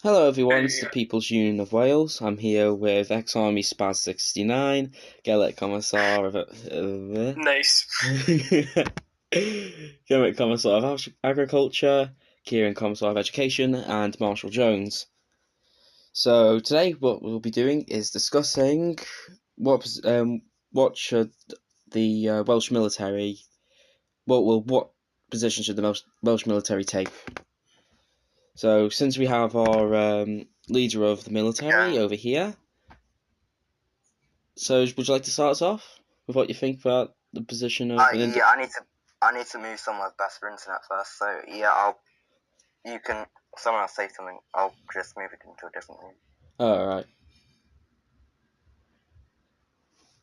Hello everyone, it's the People's Union of Wales. I'm here with ex-Army Spaz 69, Gaelic Commissar of Nice. Gaelic Commissar of Agriculture, Kieran Commissar of Education, and Marshall Jones. So today what we'll be doing is discussing what should the Welsh military what position should the Welsh military take. So since we have our leader of the military over here, so would you like to start us off with what you think about the position of an Yeah, I need to move somewhere best for internet first. So yeah, someone else say something. I'll just move it into a different room. Alright.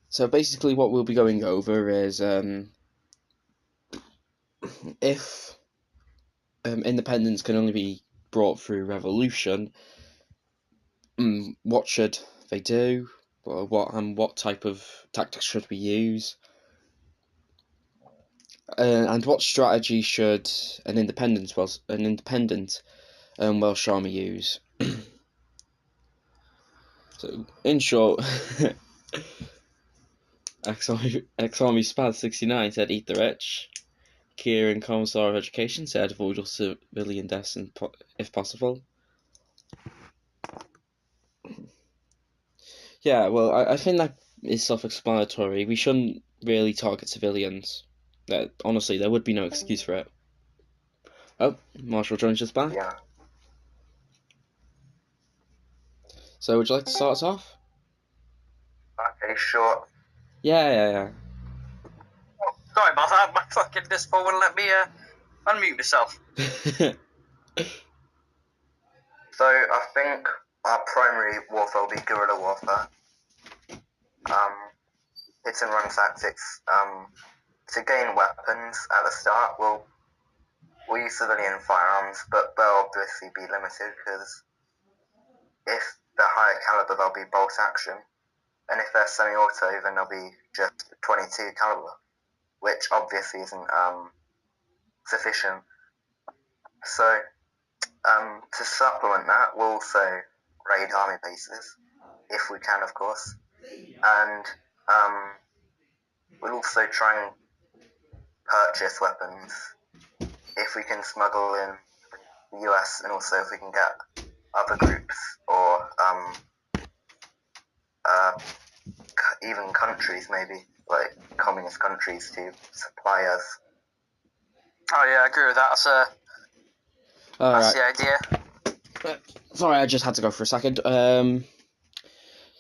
So basically what we'll be going over is if independence can only be brought through revolution, what should they do? What type of tactics should we use? And what strategy should an independent Welsh army use? So, in short, ex-army Spaz 69 said, "Eat the rich." Kieran, Commissar of Education, said, "Avoid all civilian deaths if possible." Yeah, well, I think that is self-explanatory. We shouldn't really target civilians. Honestly, there would be no excuse for it. Oh, Marshall Jones is back. Yeah. So, would you like to start us off? Okay, sure. Yeah. Oh, sorry about that. My fucking dispo wouldn't let me unmute myself. So I think our primary warfare will be guerrilla warfare. Hit and run tactics. To gain weapons at the start, we'll use civilian firearms, but they'll obviously be limited because if they're higher caliber, they'll be bolt action, and if they're semi-auto, then they'll be just 22 caliber, which obviously isn't sufficient. So to supplement that, we'll also raid army bases, if we can, of course, and we'll also try and purchase weapons if we can smuggle in the US, and also if we can get other groups or even countries, maybe like communist countries, to supply us. Oh yeah, I agree with that. That's the idea. Sorry, I just had to go for a second.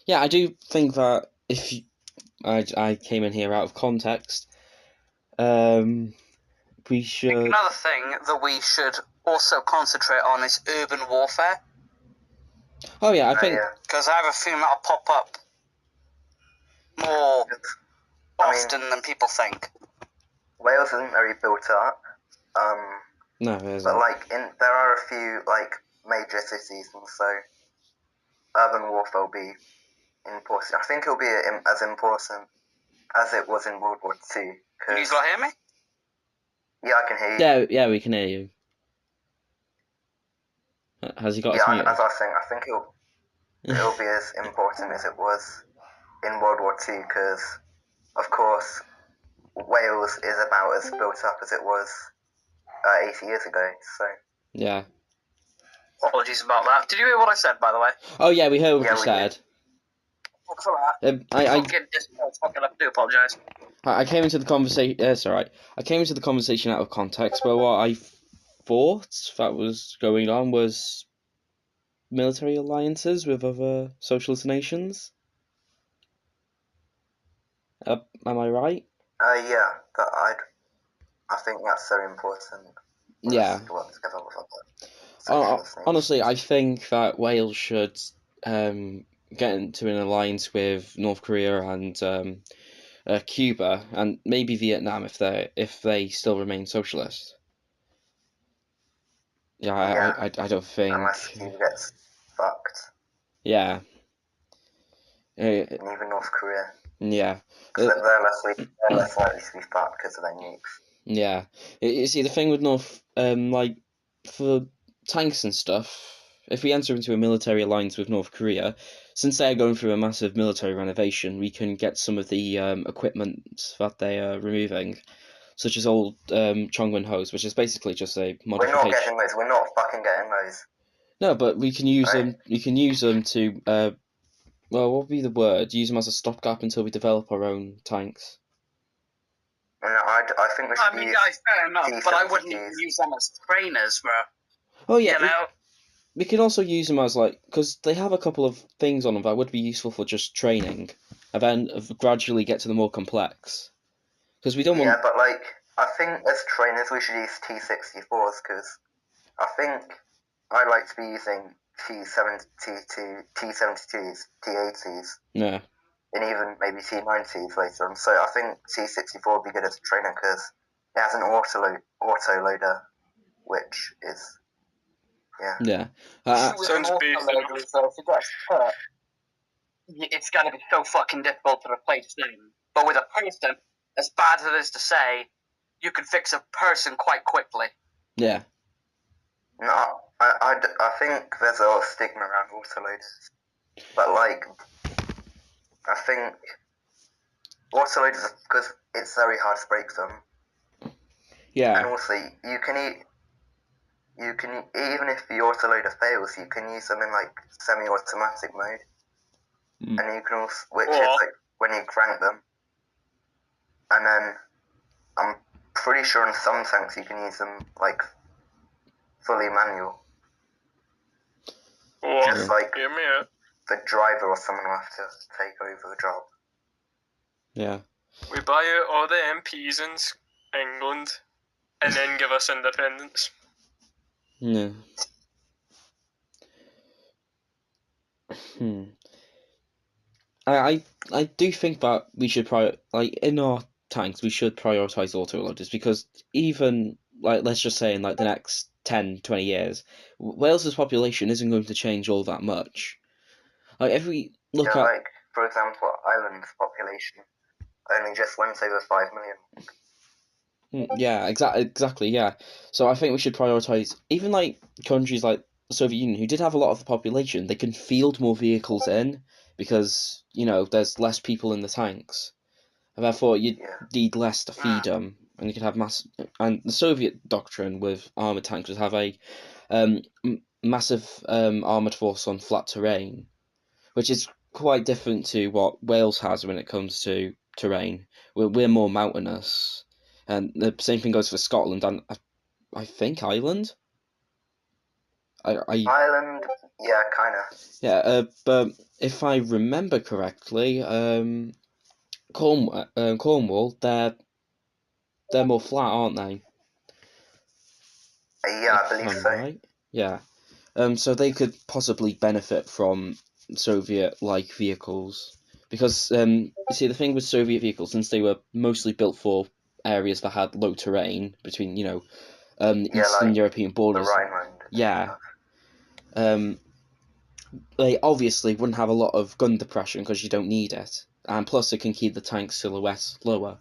Yeah, I do think that if I came in here out of context, we should. Another thing that we should also concentrate on is urban warfare. Oh yeah, I think because I have a feeling that'll pop up more often than people think. Wales isn't very built up. No, it isn't. But there are a few major cities, and so urban warfare will be important. I think it'll be as important as it was in World War II. Can you still hear me? Yeah, I can hear you. Yeah, we can hear you. Has he got us muted? As I was saying, I think it'll be as important as it was in World War II, because of course Wales is about as built up as it was 80 years ago. So yeah. Apologies about that. Did you hear what I said, by the way? Oh yeah, we heard what you said. I do apologise. I came into the conversation. That's all right. I came into the conversation out of context, but what I thought that was going on was military alliances with other socialist nations. Am I right? Yeah, I think that's so important. Yeah. Honestly, I think that Wales should get into an alliance with North Korea and Cuba, and maybe Vietnam if they still remain socialist. Yeah, I don't think. Unless Cuba gets fucked. Yeah. And even North Korea. Yeah. They're less likely to be fucked because of their nukes. Yeah. You see, the thing with North, for tanks and stuff, if we enter into a military alliance with North Korea, since they're going through a massive military renovation, we can get some of the equipment that they are removing, such as old Chongwon hose, which is basically just a We're not modification. getting those. We're not fucking getting those. No, but we can use Right. them. We can use them to. Well, what would be the word? Use them as a stopgap until we develop our own tanks. And I think we should I mean, use guys, fair enough, but I wouldn't T-72s. use them as trainers, bro. Oh yeah, You know? we can also use them as because they have a couple of things on them that would be useful for just training, and then gradually get to the more complex. Because we don't Yeah, want. but I think as trainers we should use T-64s because I think I like to be using T-72s, T-80s, Yeah. and even maybe T-90s later on. So I think T-64 would be good as a trainer because it has an auto loader, which is Yeah. Sounds basic enough. So if it gets hurt, it's going to be so fucking difficult to replace them. But with a person, as bad as it is to say, you can fix a person quite quickly. Yeah. No, I think there's a lot of stigma around autoloaders, but I think autoloaders, because it's very hard to break them, and Yeah. also you can even if the autoloader fails, you can use them in semi-automatic mode, Mm. and you can also, which is when you crank them, and then I'm pretty sure in some tanks you can use them fully manual. Or, Just hear me out. the driver or someone will have to take over the job. Yeah. We buy out all the MPs in England, and then give us independence. Yeah. I do think that we should in our tanks we should prioritize autoloaders because even let's just say in the next 10, 20 years, Wales's population isn't going to change all that much. If we look at For example, Ireland's population only just went over 5 million. Yeah, exactly, yeah. So I think we should prioritize even countries like the Soviet Union, who did have a lot of the population. They can field more vehicles in because there's less people in the tanks, and therefore you need less to feed them, and you can have mass. And the Soviet doctrine with armored tanks was have a massive armored force on flat terrain, which is quite different to what Wales has when it comes to terrain. We're more mountainous. And the same thing goes for Scotland and I think Ireland. Ireland, yeah, kind of. Yeah, but if I remember correctly, Cornwall, they're more flat, aren't they? Yeah, I believe so. Right? Yeah. So they could possibly benefit from Soviet-like vehicles because you see the thing with Soviet vehicles, since they were mostly built for areas that had low terrain between Eastern European borders. The Rhineland. Yeah. They obviously wouldn't have a lot of gun depression because you don't need it, and plus it can keep the tank silhouette lower.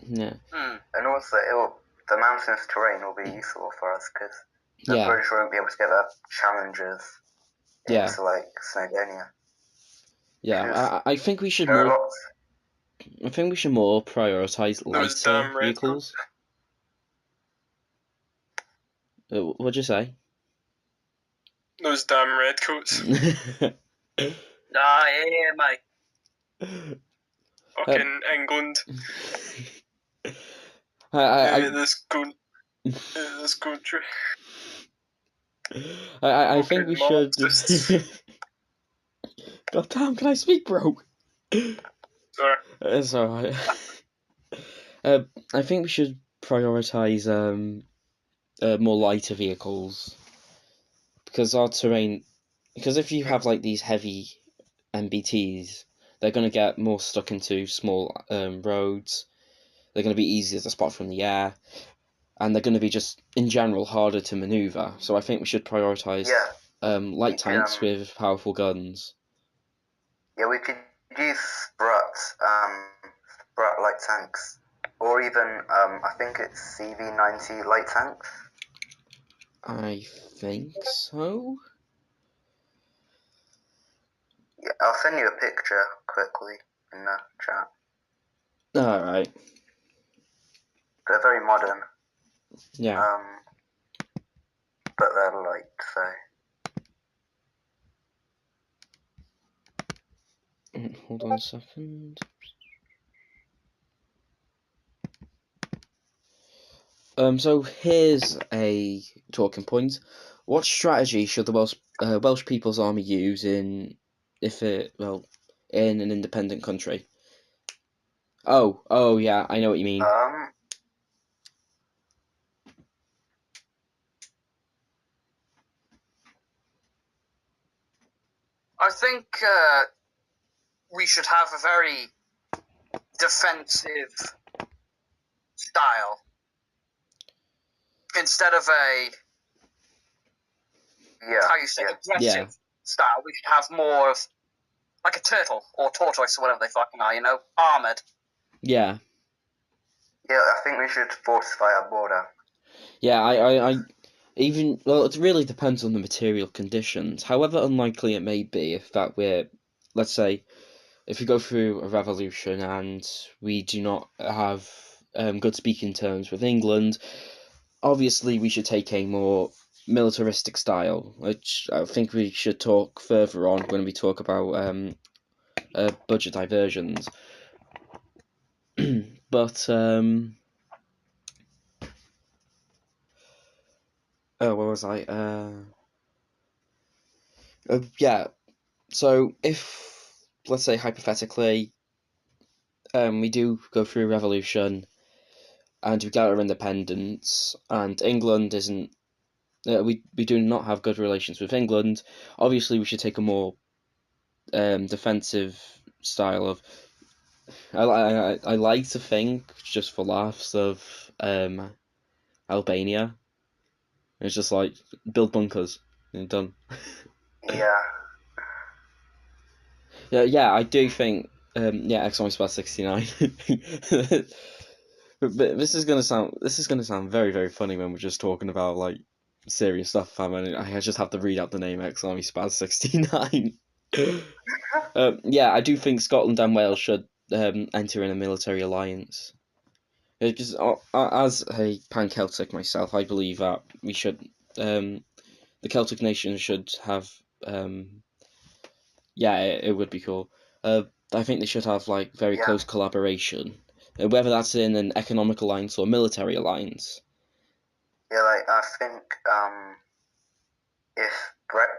Yeah. And also, the mountainous terrain will be useful for us because the British won't be able to get their Challengers into Snowdonia. Yeah, I think we should more. I think we should more prioritize lighter vehicles. What'd you say? Those damn redcoats. Yeah, mate. Fucking England. This country. I think we should. God damn, can I speak, bro? Sorry. It's alright. I think we should prioritize more lighter vehicles because our terrain. Because if you have these heavy MBTs, they're gonna get more stuck into small roads. They're gonna be easier to spot from the air, and they're gonna be just in general harder to maneuver. So I think we should prioritize light tanks with powerful guns. Yeah, we could use Sprut light tanks, or even I think it's CV90 light tanks. I think so. Yeah, I'll send you a picture quickly in the chat. Alright. They're very modern. Yeah. But they're light, so. Hold on a second. So here's a talking point. What strategy should the Welsh People's Army use in an independent country? Oh yeah, I know what you mean. I think we should have a very defensive style instead of a aggressive style. We should have more of like a turtle or tortoise or whatever they fucking are, armored. Yeah. Yeah, I think we should fortify our border. Yeah, I even, well, it really depends on the material conditions. However unlikely it may be, let's say, if we go through a revolution and we do not have good speaking terms with England, obviously we should take a more militaristic style, which I think we should talk further on when we talk about budget diversions. But what was I? Yeah. So if, let's say hypothetically, we do go through a revolution and we get our independence, and England isn't. We do not have good relations with England. Obviously, we should take a more defensive style of. I like to think, just for laughs, of Albania. It's just like build bunkers and done. Yeah. Yeah, I do think. XY Spot 69. But this is gonna sound very, very funny when we're just talking about like serious stuff. I mean, I just have to read out the name X Army Spaz 69. Yeah, I do think Scotland and Wales should enter in a military alliance. Because as a pan-Celtic myself, I believe that we should. The Celtic nations should have. Yeah, it would be cool. I think they should have like very close collaboration, whether that's in an economic alliance or military alliance. Yeah, like I think if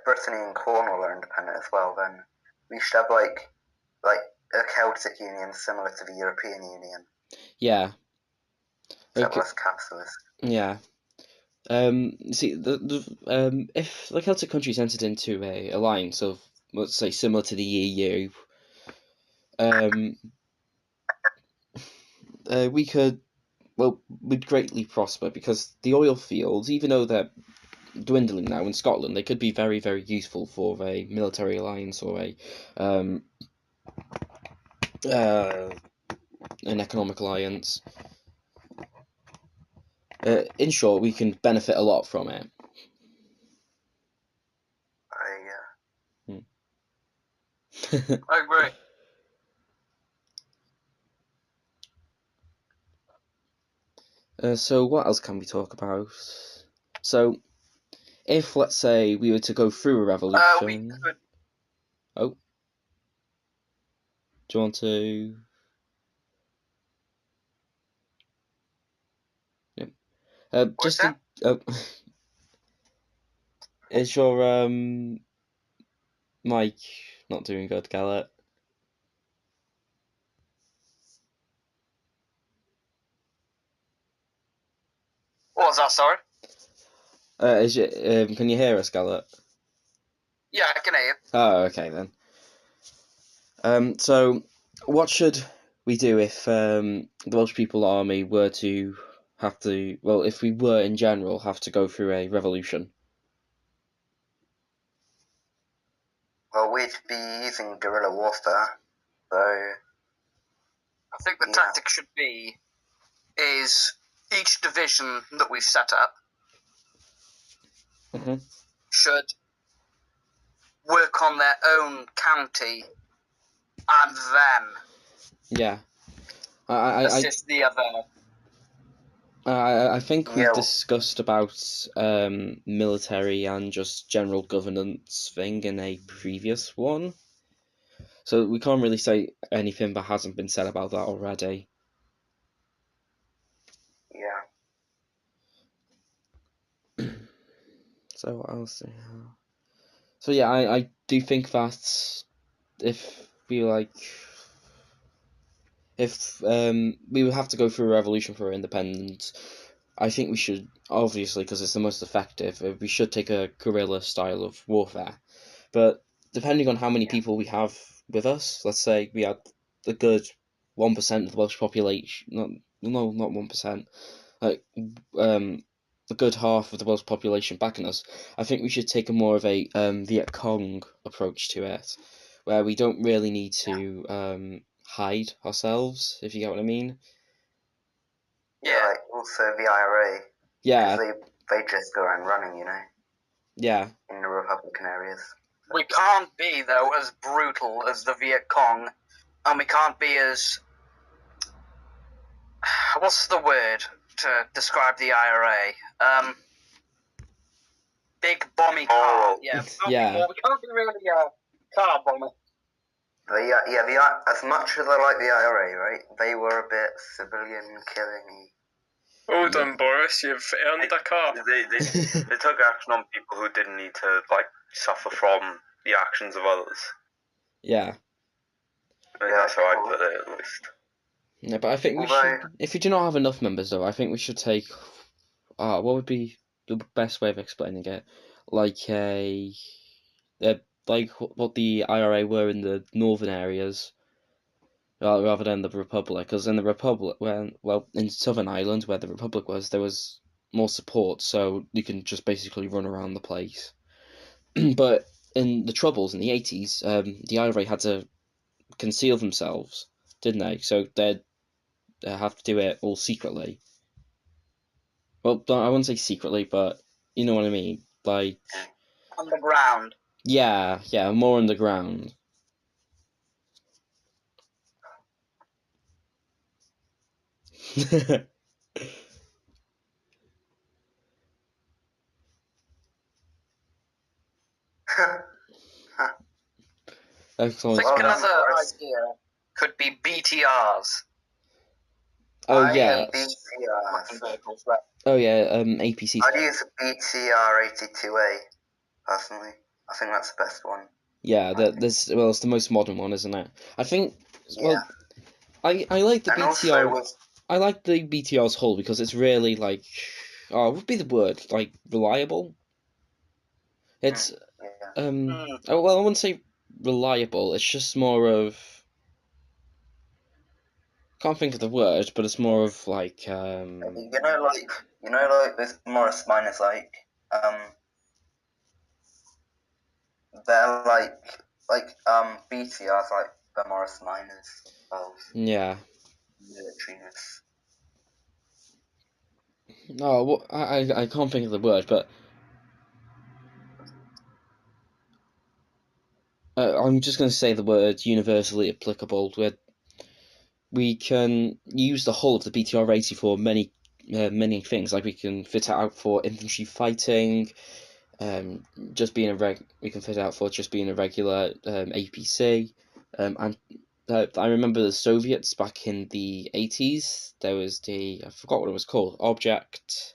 Brittany and Cornwall are independent as well, then we should have like a Celtic union similar to the European Union. Yeah. Except less capitalist. Yeah. See, if the Celtic countries entered into a alliance of, let's say, similar to the EU, we'd greatly prosper, because the oil fields, even though they're dwindling now in Scotland, they could be very, very useful for a military alliance or an economic alliance. In short, we can benefit a lot from it. I agree. So what else can we talk about? So, if, let's say, we were to go through a revolution... we could... Oh. Do you want to... Yep. What's that? Is your mic not doing good, Gallet? What was that, sorry? Can you hear us, Gallet? Yeah, I can hear you. Oh, okay then. So, what should we do if the Welsh People Army were to have to, well, if we were in general have to go through a revolution? Well, we'd be using guerrilla warfare, so... I think the tactic should be is each division that we've set up should work on their own county and then Yeah. I assist the other. I think we've Yeah. discussed about military and just general governance thing in a previous one, so we can't really say anything that hasn't been said about that already. Yeah. So what else? So yeah, I do think that if we we would have to go through a revolution for independence, I think we should, obviously, because it's the most effective, we should take a guerrilla style of warfare. But depending on how many people we have with us, let's say we had a good 1% of the Welsh population, not 1%, like a good half of the Welsh population backing us, I think we should take a more of a Viet Cong approach to it, where we don't really need to hide ourselves, if you get what I mean. Yeah, like also the IRA. Yeah. Because they just go around running, you know. Yeah. In the Republican areas. We can't be, though, as brutal as the Viet Cong, and we can't be as... What's the word to describe the IRA? Big bomby car. Yeah. Yeah. We can't be really car bomber. As much as I like the IRA, right? They were a bit civilian killing. Hold on, Boris, you've earned a car. They took action on people who didn't need to suffer from the actions of others. Yeah. I think that's how I put it, at least. Yeah, but I think we should. If we do not have enough members, though, I think we should take. What would be the best way of explaining it? Like like what the IRA were in the northern areas, rather than the Republic. Because in the Republic, in Southern Ireland, where the Republic was, there was more support, so you can just basically run around the place. But in the Troubles in the 80s, the IRA had to conceal themselves, didn't they? So they'd have to do it all secretly. Well, I wouldn't say secretly, but you know what I mean. Like underground. Yeah, more underground. Excellent. I think another idea could be BTRs. Oh yeah. BTRs. Oh yeah. APC. I'd use a BTR 82A personally. I think that's the best one. Yeah, it's the most modern one, isn't it? I think. Well, I like the and BTR. I like the BTR's hull because it's really what would be the word? Like reliable. It's well, I wouldn't say reliable. It's just more of. Can't think of the word, but it's more of like. This Morris miners they're BTRs like the Morris miners of militariness. No, I can't think of the word, but I'm just going to say the word universally applicable. Where we can use the hull of the BTR-80 for many things. Like we can fit it out for infantry fighting. Just being we can fit it out for just being a regular APC. And I remember the Soviets back in the 80s. There was I forgot what it was called, Object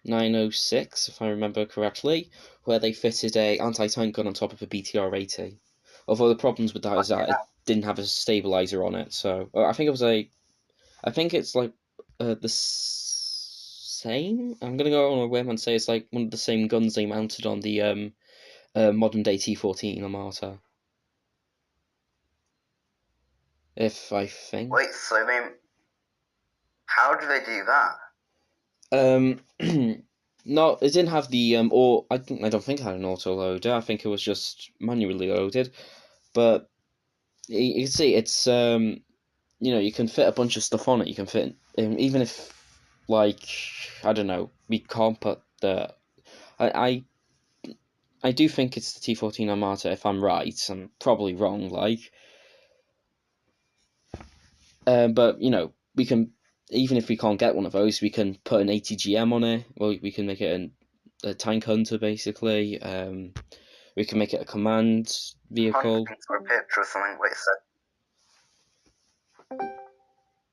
906, if I remember correctly, where they fitted a anti-tank gun on top of a BTR-80. Although the problems with that is that it didn't have a stabilizer on it, so I think it's like the same. I'm gonna go on a whim and say it's like one of the same guns they mounted on the modern day T-14 Armata. If I think. Wait, so I mean, how do they do that? No, it didn't have the I don't think it had an auto loader. I think it was just manually loaded. But you can see it's you can fit a bunch of stuff on it. You can fit even if I don't know, we can't put the I do think it's the T-14 Armata, if I'm right. I'm probably wrong, like. But, you know, we can, even if we can't get one of those, we can put an ATGM on it. Well, we can make it a tank hunter, basically. We can make it a command vehicle. For a picture or something, like I said.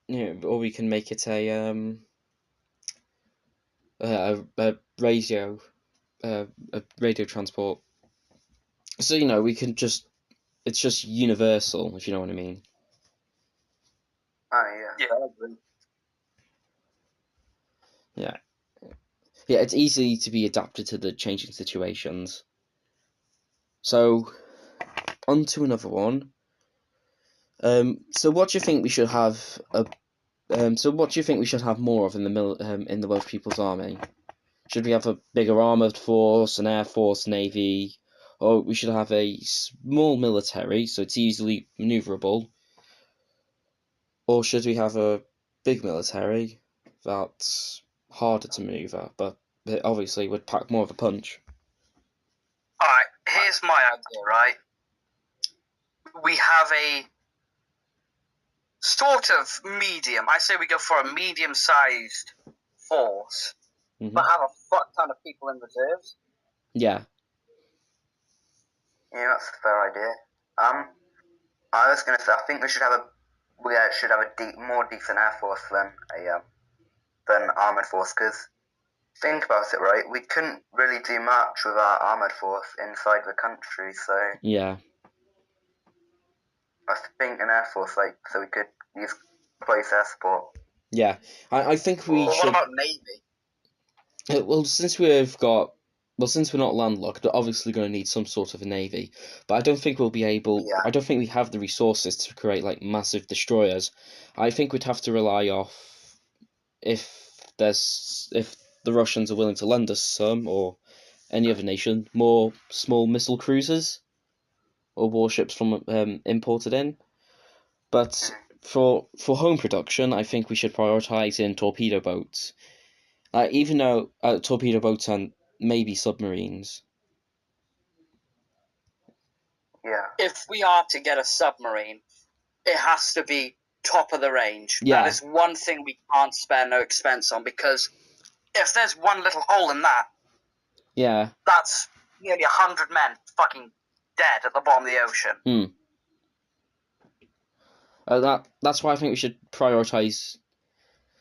Yeah, or we can make it a radio, a radio transport. So, you know, we can just, it's just universal, if you know what I mean. Oh, yeah. Yeah. Yeah, it's easy to be adapted to the changing situations. So, on to another one. So what do you think we should have? So what do you think we should have more of in the in the Welsh People's Army? Should we have a bigger armored force, an air force, navy, or we should have a small military so it's easily maneuverable, or should we have a big military that's harder to maneuver, but it obviously would pack more of a punch? Alright, here's my idea, right? We have a sort of medium. I say we go for a medium-sized force, but have a fuck ton of people in reserves. Yeah. Yeah, that's a fair idea. I was gonna say, I think we should have a more decent air force than armored force. Because think about it, right? We couldn't really do much with our armored force inside the country, so Yeah. I think an air force, so we could use close air support. Yeah. I think we What should. about Navy? Since we're not landlocked, we're obviously going to need some sort of a navy. But I don't think we'll be able. Yeah. I don't think we have the resources to create like massive destroyers. I think we'd have to rely off if the Russians are willing to lend us some, or any other nation, more small missile cruisers or warships from imported in. But for home production, I think we should prioritize in torpedo boats. Even though torpedo boats and maybe submarines. Yeah. If we are to get a submarine, it has to be top of the range. Yeah. That is one thing we can't spare no expense on, because if there's one little hole in that, Yeah. that's nearly 100 men fucking dead at the bottom of the ocean. That's why I think we should prioritize,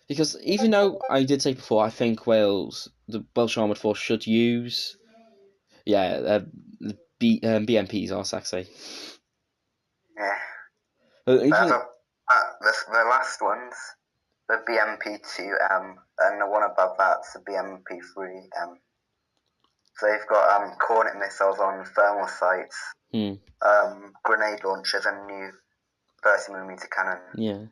because even though I did say before, I think the Welsh Armoured Force should use, the BMPs are sexy. Yeah. Even the last ones, the BMP-2M, and the one above that's the BMP-3M. So they've got Cornet missiles on thermal sights, grenade launchers, and new 30mm cannon. Yeah.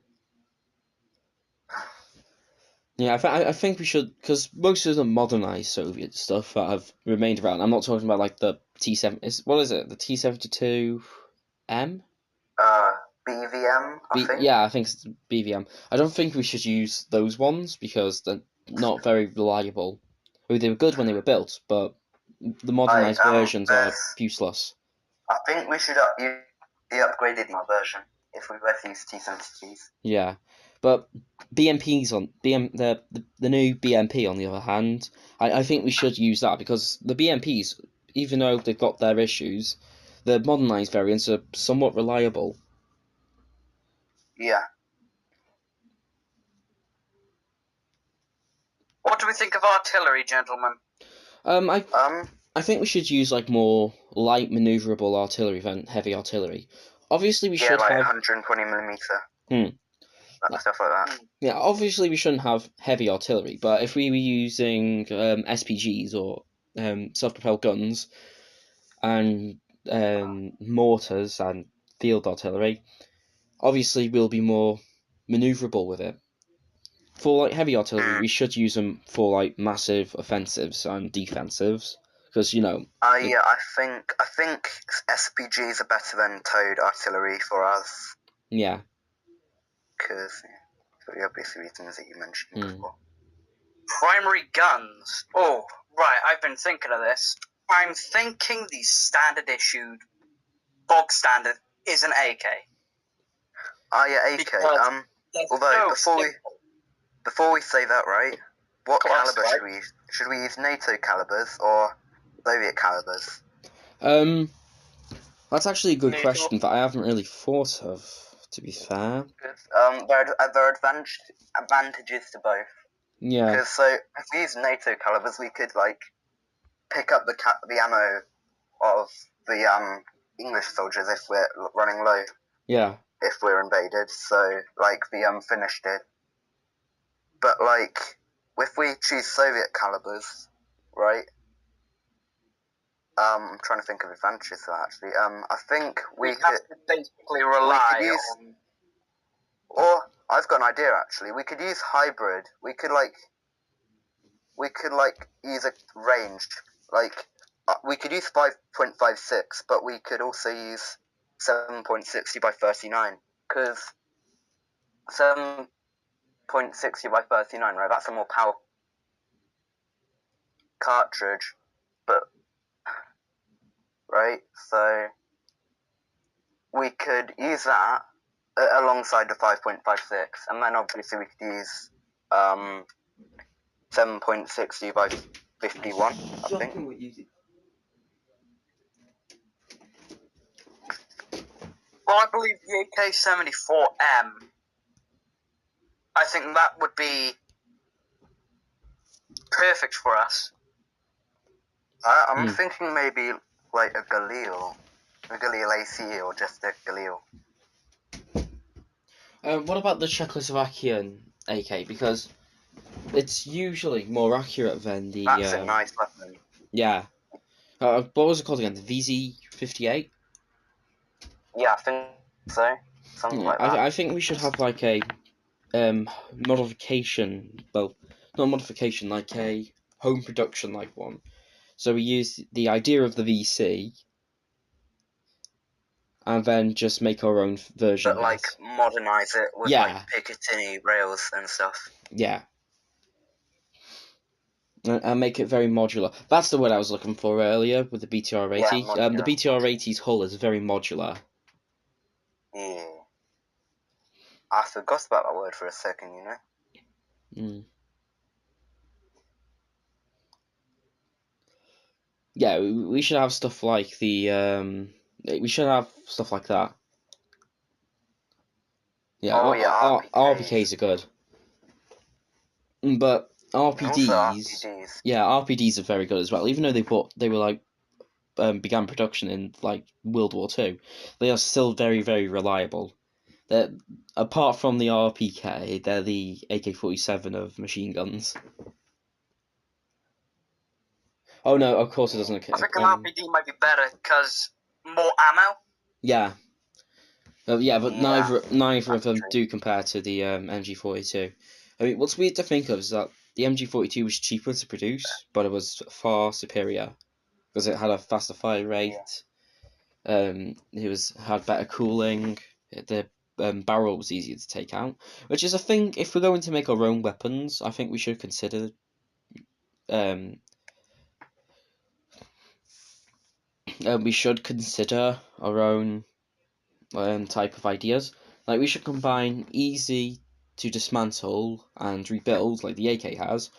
Yeah, I think we should, because most of the modernized Soviet stuff that have remained around. I'm not talking about like the T7. What is it? The T-72M? BVM, I think. Yeah, I think it's BVM. I don't think we should use those ones because they're not very reliable. I mean, they were good when they were built, but the modernized versions are useless. I think we should use the upgraded version if we were to use T-72s. Yeah, but BMPs the new BMP on the other hand, I think we should use that, because the BMPs, even though they've got their issues, the modernized variants are somewhat reliable. Yeah. What do we think of artillery, gentlemen? I think we should use like more light maneuverable artillery than heavy artillery. Obviously, we should have 120mm. Stuff like that. Yeah, obviously we shouldn't have heavy artillery, but if we were using SPGs or self-propelled guns and mortars and field artillery, obviously we'll be more maneuverable with it. For like heavy artillery, we should use them for like massive offensives and defensives, because I think SPGs are better than towed artillery for us. Yeah. Because for the obvious reasons that you mentioned before. Primary guns. Oh, Right, I've been thinking of this. I'm thinking the standard issued, bog standard is an AK. Oh yeah, AK. Because they're Although so before we say that, right? What Go on, caliber Spike. should we use? Should we use NATO calibers or Soviet calibers? That's actually a good NATO. question that I haven't really thought of, to be fair. There are advantages to both. Yeah, Because so if we use NATO calibers, we could like pick up the ammo of the English soldiers if we're running low, yeah. if we're invaded. So like the finished it. But like if we choose Soviet calibers, right? I'm trying to think of advantages to that actually. I think we we could, have to basically rely use- on. or I've got an idea actually. We could use hybrid. We could use a range. Like we could use 5.56, but we could also use 7.60 by 39 because 7.60 by 39, right? That's a more powerful cartridge, but right. So we could use that alongside the 5.56, and then obviously we could use 7.60 by 51, I think. Well, I believe the AK-74M. I think that would be perfect for us. I'm thinking maybe like a Galil AC, or just a Galil. What about the Czechoslovakian AK? Because it's usually more accurate than the. That's a nice weapon. Yeah. What was it called again? The VZ-58? Yeah, I think so. Something like that. I think we should have like a modification. Well, not modification, like a home production like one. So we use the idea of the VC, and then just make our own version But of like it. modernize it with Yeah. like Picatinny rails and stuff. Yeah. And make it very modular. That's the word I was looking for earlier with the BTR-80. Yeah, the BTR-80's hull is very modular. Yeah. I forgot about that word for a second, you know? Yeah, we should have stuff like the we should have stuff like that. Yeah, RPKs are good, but RPDs, yeah, RPDs are very good as well. Even though they were like began production in like World War II, they are still very, very reliable. They're, apart from the RPK, they're the AK-47 of machine guns. Oh no, of course it doesn't. I think an RPD might be better because more ammo. Yeah. Yeah, but Yeah, neither of them true. do compare to the MG42. I mean, what's weird to think of is that the MG42 was cheaper to produce, but it was far superior because it had a faster fire rate. It had better cooling. The barrel was easier to take out, which is a thing. If we're going to make our own weapons, I think we should consider. We should consider our own type of ideas. Like we should combine easy to dismantle and rebuild, like the AK has,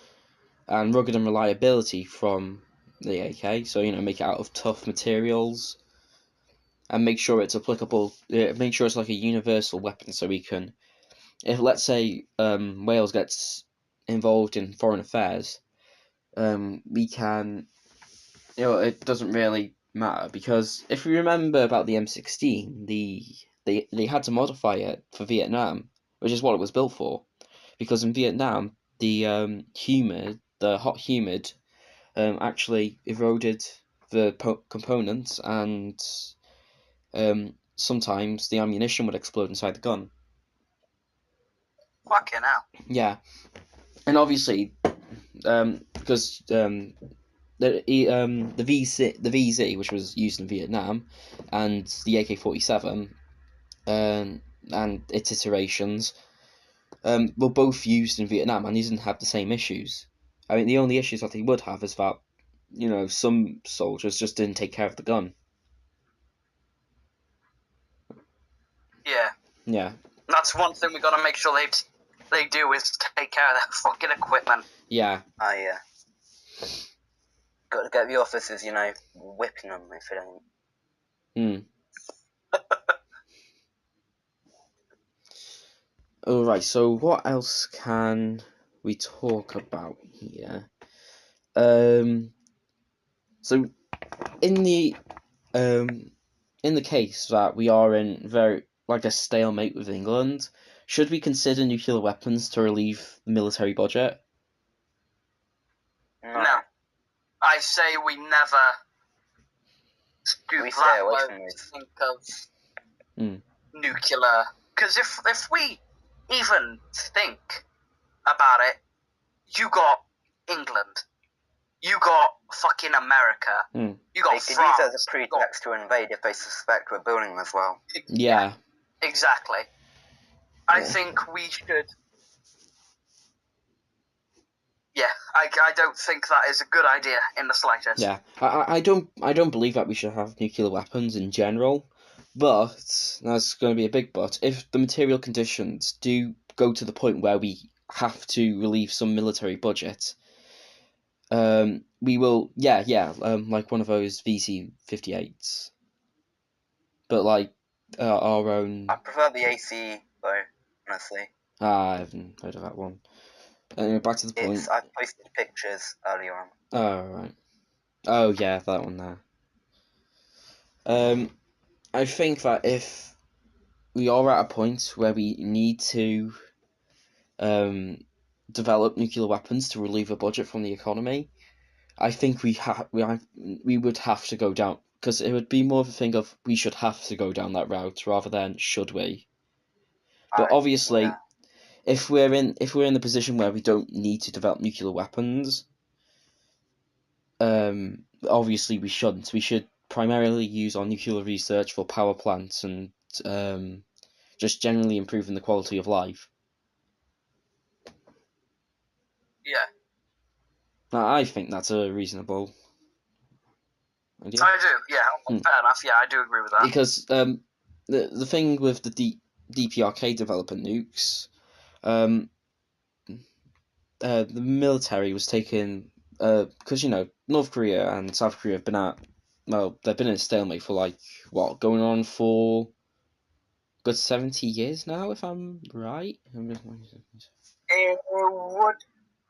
and rugged and reliability from the AK. So make it out of tough materials, and make sure it's applicable. Make sure it's like a universal weapon, so we can, if let's say Wales gets involved in foreign affairs, we can. It doesn't really matter because if we remember about the M16, they had to modify it for Vietnam, which is what it was built for, because in Vietnam the hot humid, actually eroded the components, and sometimes the ammunition would explode inside the gun. Fucking hell. Yeah, and obviously, because the VZ, which was used in Vietnam, and the AK-47, and its iterations, were both used in Vietnam, and these didn't have the same issues. I mean, the only issues that they would have is that, some soldiers just didn't take care of the gun. Yeah. Yeah. That's one thing we got to make sure they do is take care of their fucking equipment. Yeah. Yeah. Got to get the officers, whipping them if they don't. Alright, so what else can we talk about here? So in the case that we are in a stalemate with England, should we consider nuclear weapons to relieve the military budget? No. I say we never do We stay away that from way those. to think of nuclear. Because if we even think about it, you got England, you got fucking America, you got They could France. use that as a pretext to invade if they suspect we're building them as well. Yeah. Exactly. I think we should. Yeah, I don't think that is a good idea in the slightest. Yeah, I don't believe that we should have nuclear weapons in general, but that's going to be a big but. If the material conditions do go to the point where we have to relieve some military budget, we will, like one of those VC-58s, but like our own. I prefer the AC though, honestly. I haven't heard of that one. Anyway, back to the point. I posted pictures earlier on. Oh right. Oh yeah, that one there. I think that if we are at a point where we need to develop nuclear weapons to relieve a budget from the economy, I think we would have to go down, because it would be more of a thing of we should have to go down that route rather than should we. But obviously, Yeah. if we're in the position where we don't need to develop nuclear weapons, obviously we shouldn't. We should primarily use our nuclear research for power plants and just generally improving the quality of life. Yeah. Now, I think that's a reasonable idea. I do, yeah. Fair enough, yeah, I do agree with that. Because the thing with the DPRK developing nukes, the military was taken, because North Korea and South Korea have been they've been in a stalemate for going on for good 70 years now, if I'm right. It would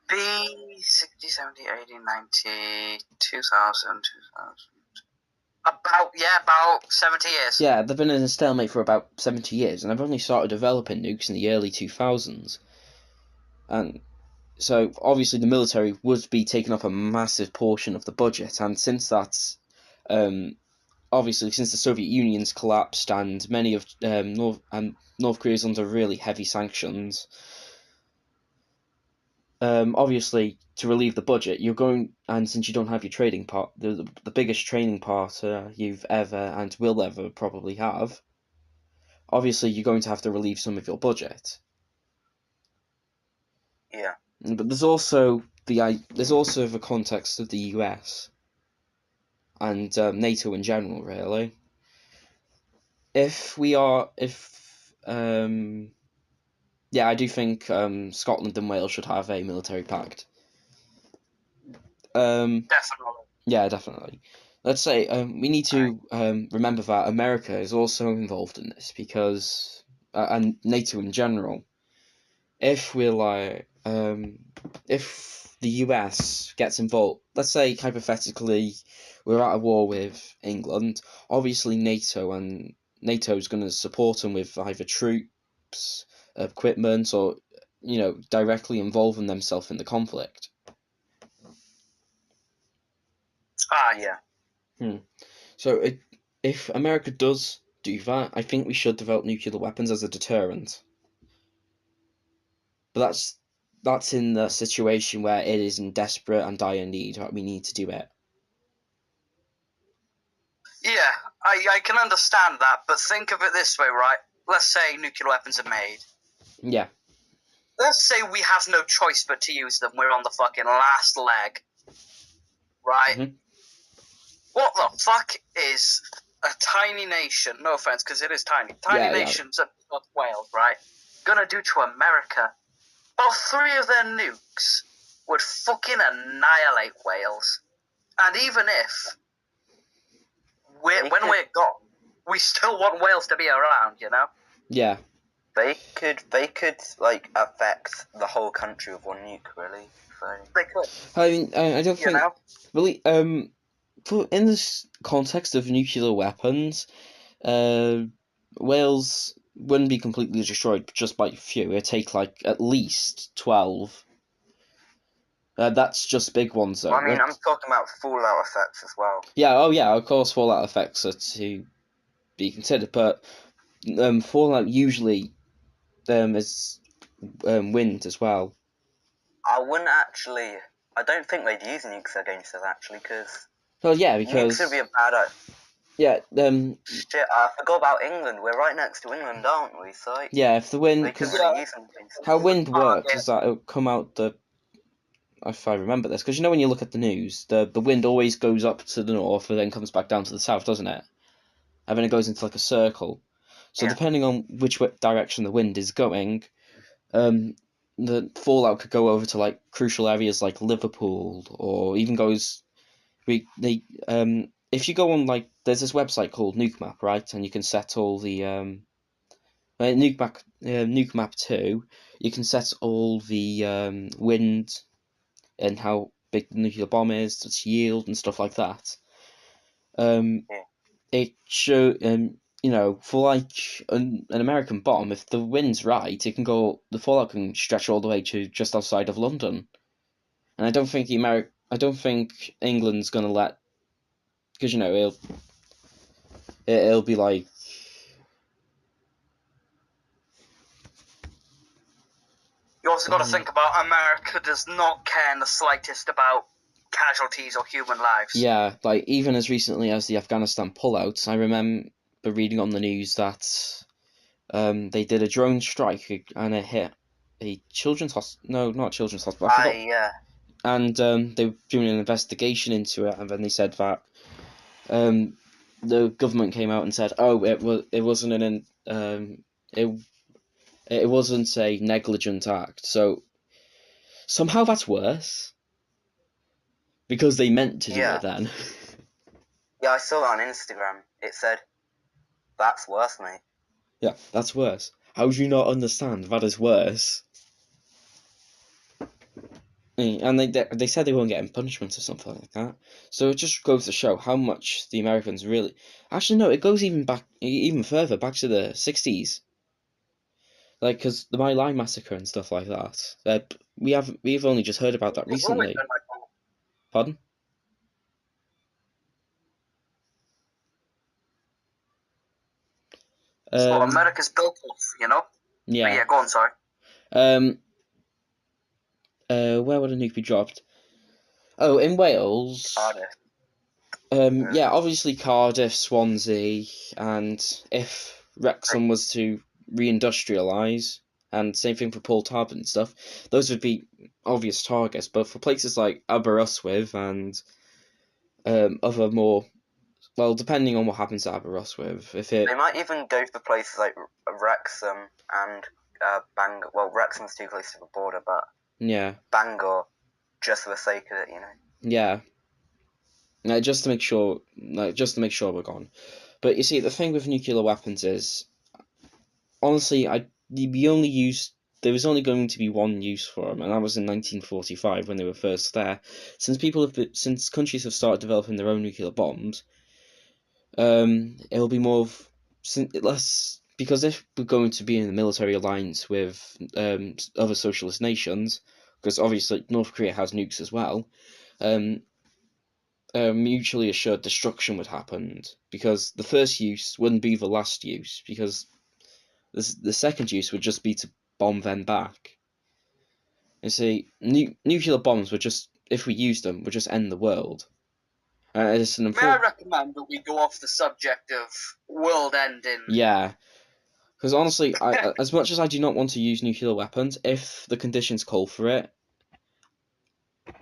be 60, 70, 80, 90, 2000. About 70 years. Yeah, they've been in a stalemate for about 70 years, and they've only started developing nukes in the early 2000s. And so, obviously, the military would be taking up a massive portion of the budget, and since that's, obviously, since the Soviet Union's collapsed and many of North Korea's under really heavy sanctions, obviously, to relieve the budget, and since you don't have your trading part, the biggest trading partner you've ever and will ever probably have, obviously you're going to have to relieve some of your budget. Yeah. But there's also the context of the US and NATO in general, really. I do think Scotland and Wales should have a military pact. Definitely. Yeah, definitely. Let's say we need to remember that America is also involved in this because, and NATO in general. If if the US gets involved, let's say hypothetically we're at a war with England, obviously NATO is going to support them with either troops, equipment, or directly involving themselves in the conflict. Yeah. So if America does do that, I think we should develop nuclear weapons as a deterrent. But that's in the situation where it is in desperate and dire need that we need to do it. Yeah, I can understand that, but think of it this way, right? Let's say nuclear weapons are made. Yeah. let's say we have no choice but to use them. We're on the fucking last leg, right? Mhm. What the fuck is a tiny nation? No offense, because it is tiny. Tiny Yeah. nations of Wales, right? Gonna do to America. About 3 of their nukes would fucking annihilate Wales. And even if when we're gone, we still want Wales to be around, you know? Yeah. They could like affect the whole country with one nuke, really. So They could, I mean, I don't you think know? really. In this context of nuclear weapons, Wales wouldn't be completely destroyed just by a few. It'd take like at least 12. That's just big ones though. I mean, I'm talking about fallout effects as well. Yeah. Oh yeah. Of course, fallout effects are to be considered, but fallout usually is wind as well. I wouldn't actually. I don't think they'd use nukes against us actually, because Well, yeah, because nukes would be a bad idea. yeah, Shit, I forgot about England. We're right next to England, aren't we? So yeah, if the wind, they couldn't because really use them against us. how wind works yeah. is that it'll come out the. If I remember this, because you know when you look at the news, the wind always goes up to the north and then comes back down to the south, doesn't it? And then it goes into like a circle. So Yeah. depending on which direction the wind is going, the fallout could go over to like crucial areas like Liverpool, or even goes. If you go on like there's this website called Nuke Map, right, and you can set all the Nuke Map 2. You can set all the wind and how big the nuclear bomb is, its yield, and stuff like that. It show for like an American bomb, if the wind's right, it can go. The fallout can stretch all the way to just outside of London, and I don't think England's gonna let, because it'll be like. You also got to think about America does not care in the slightest about casualties or human lives. Yeah, like even as recently as the Afghanistan pullout, I remember reading on the news that they did a drone strike and it hit a children's hospital. No, not a children's hospital. I forgot. Yeah. And they were doing an investigation into it, and then they said that the government came out and said, "Oh, it wasn't it wasn't a negligent act." So somehow that's worse because they meant to do Yeah. it then. Yeah, I saw that on Instagram. It said, "That's worse, mate." Yeah, that's worse. How do you not understand that is worse? And they said they weren't getting punishment or something like that. So it just goes to show how much the Americans really. Actually, no, it goes even further back to the 60s. Like, because the My Lai massacre and stuff like that. We've only just heard about that It's always recently. been like that. Pardon? It's what America's built off, you know? Yeah. But yeah, go on, sorry. Where would a nuke be dropped? Oh, in Wales. Cardiff. Yeah, obviously Cardiff, Swansea, and if Wrexham was to reindustrialise, and same thing for Paul Talbot and stuff, those would be obvious targets. But for places like Aberystwyth and other more, well, depending on what happens at Aberystwyth, if it They might even go for places like Wrexham and Bangor. Well, Wrexham's too close to the border, but yeah, Bangor, just for the sake of it, you know. yeah, just to make sure we're gone. But you see, the thing with nuclear weapons is, honestly, there was only going to be one use for them, and that was in 1945 when they were first there. Since countries have started developing their own nuclear bombs, it'll be more of less, because if we're going to be in a military alliance with other socialist nations, because obviously North Korea has nukes as well, mutually assured destruction would happen, because the first use wouldn't be the last use, because the second use would just be to bomb them back. You see, nuclear bombs would just, if we used them, would just end the world. It's an May I recommend that we go off the subject of world ending? Yeah, Because honestly, as much as I do not want to use nuclear weapons, if the conditions call for it,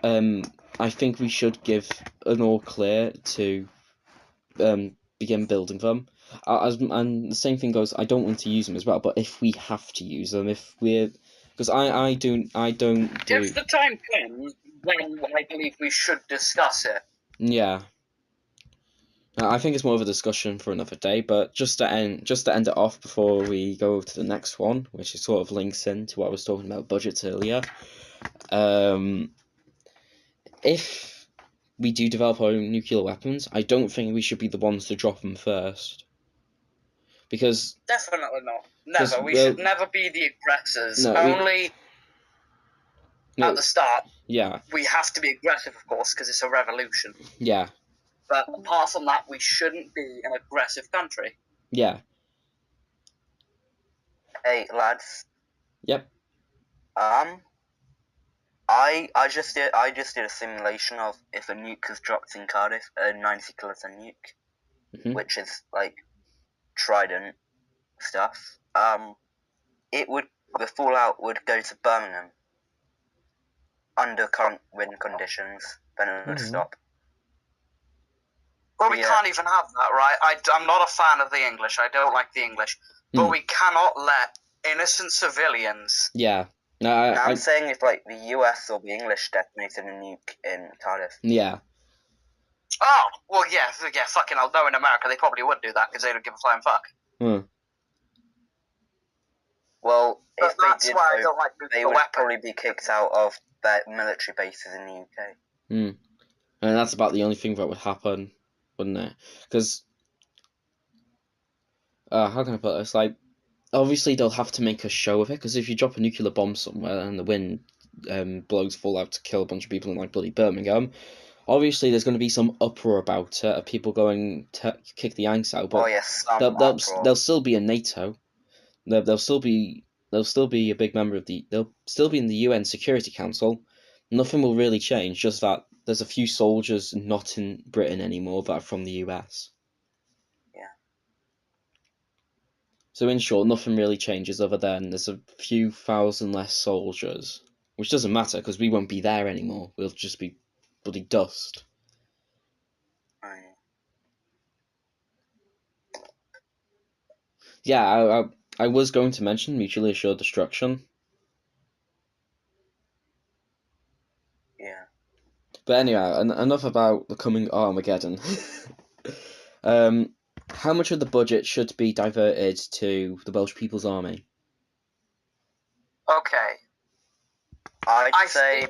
I think we should give an all clear to begin building them. And the same thing goes. I don't want to use them as well, but if we have to use them, because I don't do. If the time comes, then I believe we should discuss it. Yeah. I think it's more of a discussion for another day, but just to end it off before we go to the next one, which is sort of links into what I was talking about budgets earlier. If we do develop our own nuclear weapons, I don't think we should be the ones to drop them first. Because Definitely not. Never. We well, should never be the aggressors. No, Only no, at the start, yeah, we have to be aggressive, of course, because it's a revolution. yeah, But apart from that, we shouldn't be an aggressive country. yeah, Hey lads. yep. I just did a simulation of if a nuke was dropped in Cardiff, a 90 kiloton nuke, Mhm. which is like Trident stuff. The fallout would go to Birmingham under current wind conditions. Then it would Mhm. stop. But we Yeah. can't even have that, right? I'm not a fan of the English. I don't like the English. But we cannot let innocent civilians... Yeah. No, I'm saying if like the US or the English detonated a nuke in Cardiff. Yeah. Oh, well, yeah, fucking hell. No, in America, they probably would do that because they don't give a flying fuck. Hmm. Well, But if they that's did, why I don't like they nuclear would weapons. probably be kicked out of their military bases in the UK. And that's about the only thing that would happen, wouldn't it? Because, how can I put it? It's like, obviously they'll have to make a show of it, because if you drop a nuclear bomb somewhere and the wind blows fallout to kill a bunch of people in like bloody Birmingham, obviously there's going to be some uproar about it, of people going to kick the Yanks out, but they'll still be in NATO. They'll still be a big member of they'll still be in the UN Security Council. Nothing will really change, just that there's a few soldiers not in Britain anymore that are from the US. Yeah. So in short, nothing really changes other than there's a few thousand less soldiers, which doesn't matter because we won't be there anymore. We'll just be bloody dust. Right. Yeah, I was going to mention mutually assured destruction. Yeah. But anyway, enough about the coming Armageddon. How much of the budget should be diverted to the Welsh People's Army? Okay. I'd say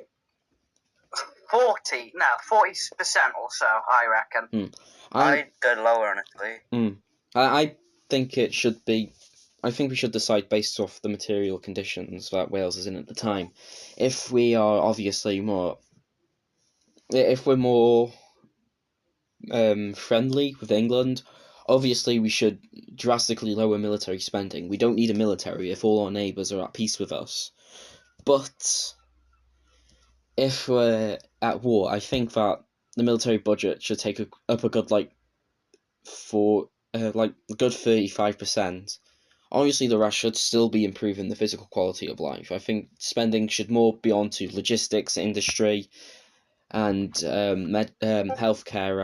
40% or so, I reckon. I'd go lower, honestly. I think it should be. I think we should decide based off the material conditions that Wales is in at the time. If we are obviously more, if we're more friendly with England, obviously we should drastically lower military spending. We don't need a military if all our neighbours are at peace with us. But if we're at war, I think that the military budget should take up a good a good 35%. Obviously, the rest should still be improving the physical quality of life. I think spending should more be on to logistics, industry, and healthcare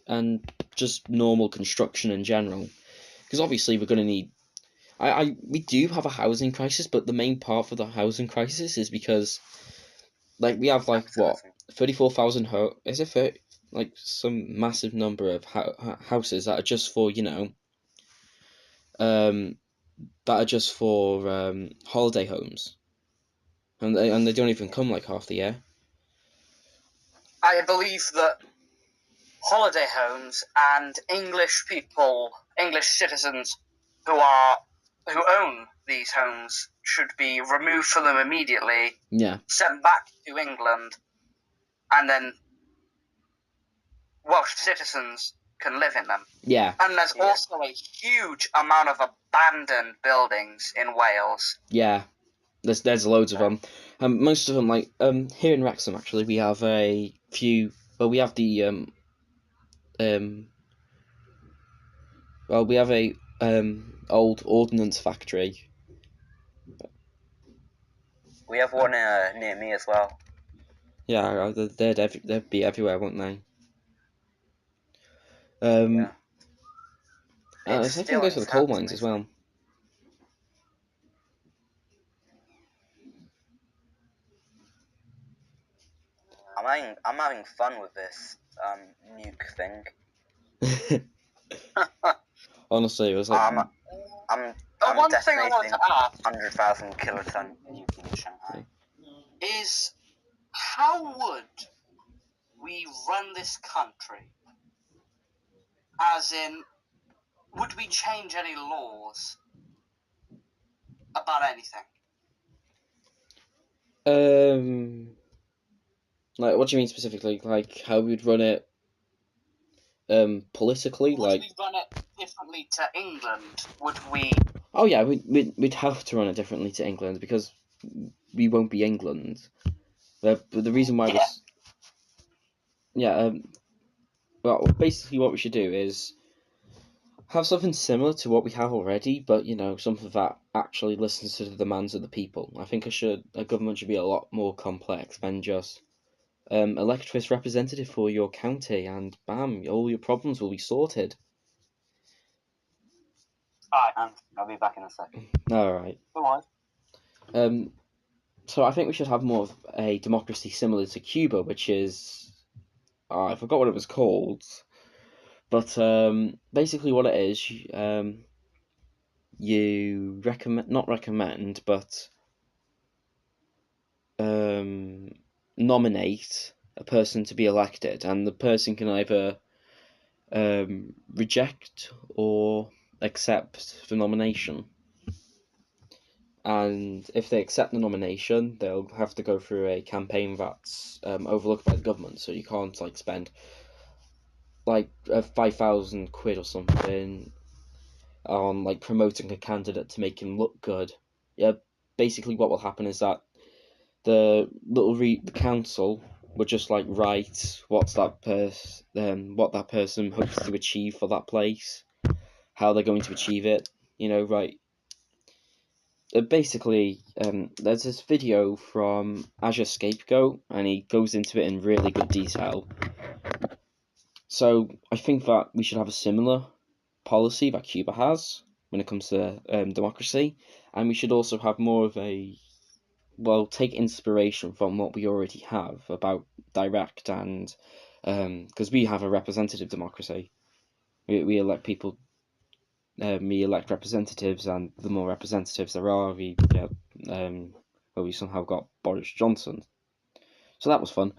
and just normal construction in general. Because obviously we're going to need. We do have a housing crisis, but the main part for the housing crisis is because, like, we have like what 34,000 is it 30, like some massive number of houses that are just for holiday homes, and they don't even come like half the year. I believe that holiday homes and English citizens who own these homes should be removed from them immediately, sent back to England, and then Welsh citizens can live in them. Yeah. And there's also a huge amount of abandoned buildings in Wales. Yeah. There's loads of them. Most of them, like here in Wrexham, actually, we have a few. Well, we have the Well, we have a old ordnance factory. We have one near me as well. Yeah, they'd be everywhere, wouldn't they? Yeah. The It's same thing still goes for the coal intact, mines as well. I'm having fun with this nuke thing. Honestly, it was like I'm one thing I wanted to ask 100,000 kiloton nuke in Shanghai. is, how would we run this country? As in, would we change any laws about anything? like, what do you mean specifically? Like, how we'd run it politically? Would we run it differently to England? Would we? Oh yeah, we'd have to run it differently to England because we won't be England. But the reason why was well, basically what we should do is have something similar to what we have already, but something that actually listens to the demands of the people. I think a government should be a lot more complex than just elect this representative for your county and bam, all your problems will be sorted. Alright, I'll be back in a second. Alright. Go on. So I think we should have more of a democracy similar to Cuba, which is I forgot what it was called, but basically what it is, you not recommend, but nominate a person to be elected, and the person can either reject or accept the nomination. And if they accept the nomination, they'll have to go through a campaign that's overlooked by the government. So you can't spend 5,000 quid or something on promoting a candidate to make him look good. Yeah, basically what will happen is that the council would just write what that person hopes to achieve for that place, how they're going to achieve it. Right. Basically, there's this video from Azure Scapegoat, and he goes into it in really good detail. So I think that we should have a similar policy that Cuba has when it comes to democracy, and we should also have more of take inspiration from what we already have about direct and because we have a representative democracy. We elect people. We elect representatives, and the more representatives there are, we get. We somehow got Boris Johnson, so that was fun.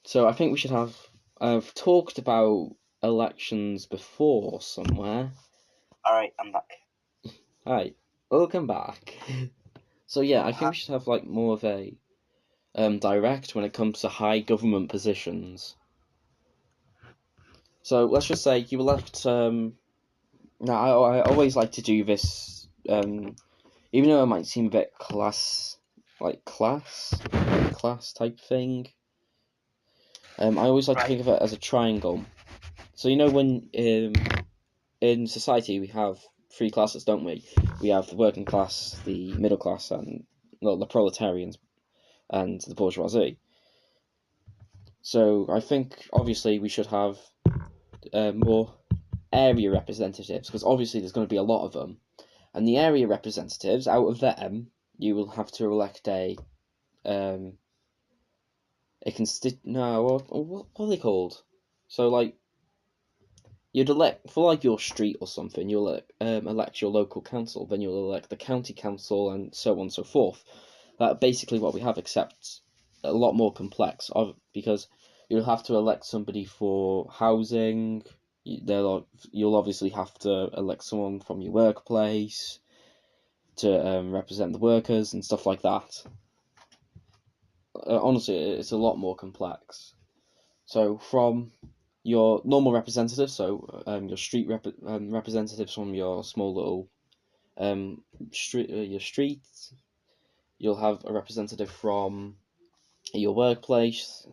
So I think we should have. I've talked about elections before somewhere. Alright, I'm back. Alright, welcome back. So yeah, I think we should have more of a direct when it comes to high government positions. So let's just say you elect. Now I always like to do this, even though it might seem a bit class type thing. I always like to think of it as a triangle. So when in society we have three classes, don't we? We have the working class, the middle class, and the proletarians, and the bourgeoisie. So I think obviously we should have more area representatives, because obviously there's going to be a lot of them, and the area representatives, out of them, you will have to elect what are they called? So you'd elect for your street or something. You'll elect your local council, then you'll elect the county council, and so on and so forth. That's basically what we have, except a lot more complex. Because you'll have to elect somebody for housing. You'll obviously have to elect someone from your workplace to represent the workers and stuff like that. Honestly, it's a lot more complex. So from your normal representatives, so your street representatives from your small little your street, you'll have a representative from your workplace,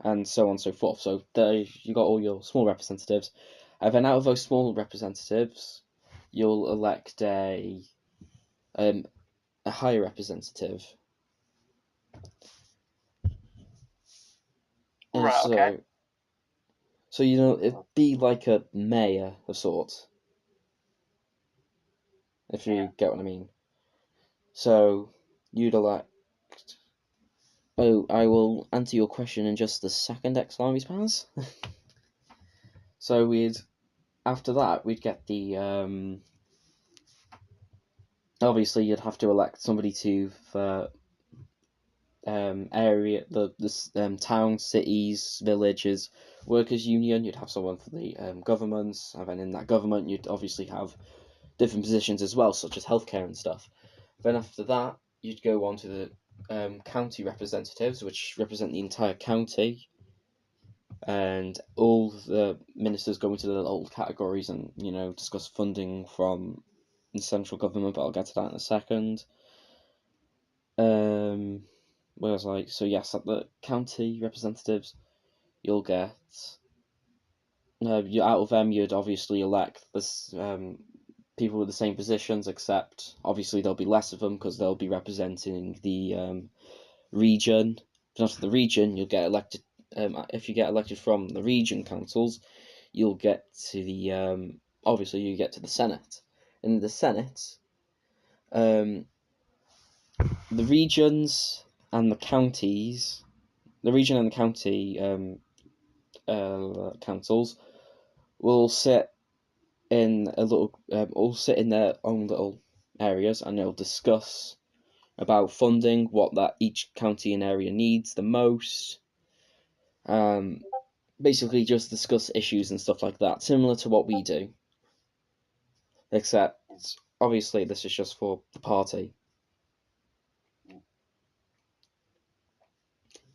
and so on and so forth. So there you got all your small representatives, and then out of those small representatives, you'll elect a higher representative. And Right, okay. So it'd be like a mayor of sorts, if you get what I mean. So you'd elect. Oh, I will answer your question in just a second, Ex-Armies Pals. So after that, we'd get the obviously you'd have to elect somebody to the area, the towns, cities, villages, workers' union. You'd have someone for the governments, and then in that government, you'd obviously have different positions as well, such as healthcare and stuff. Then after that, you'd go on to the county representatives, which represent the entire county, and all the ministers go into the little categories and discuss funding from the central government. But I'll get to that in a second. Where was I? So yes, at the county representatives, you'll get. Out of them, you'd obviously elect this people with the same positions, except obviously there'll be less of them because they'll be representing the region. But after the region, you'll get elected. If you get elected from the region councils, you'll get to the obviously you get to the Senate. In the Senate, the regions and the counties, the region and the county councils will sit in all sit in their own little areas, and they'll discuss about funding, what that each county and area needs the most. Basically just discuss issues and stuff like that, similar to what we do, except obviously this is just for the party.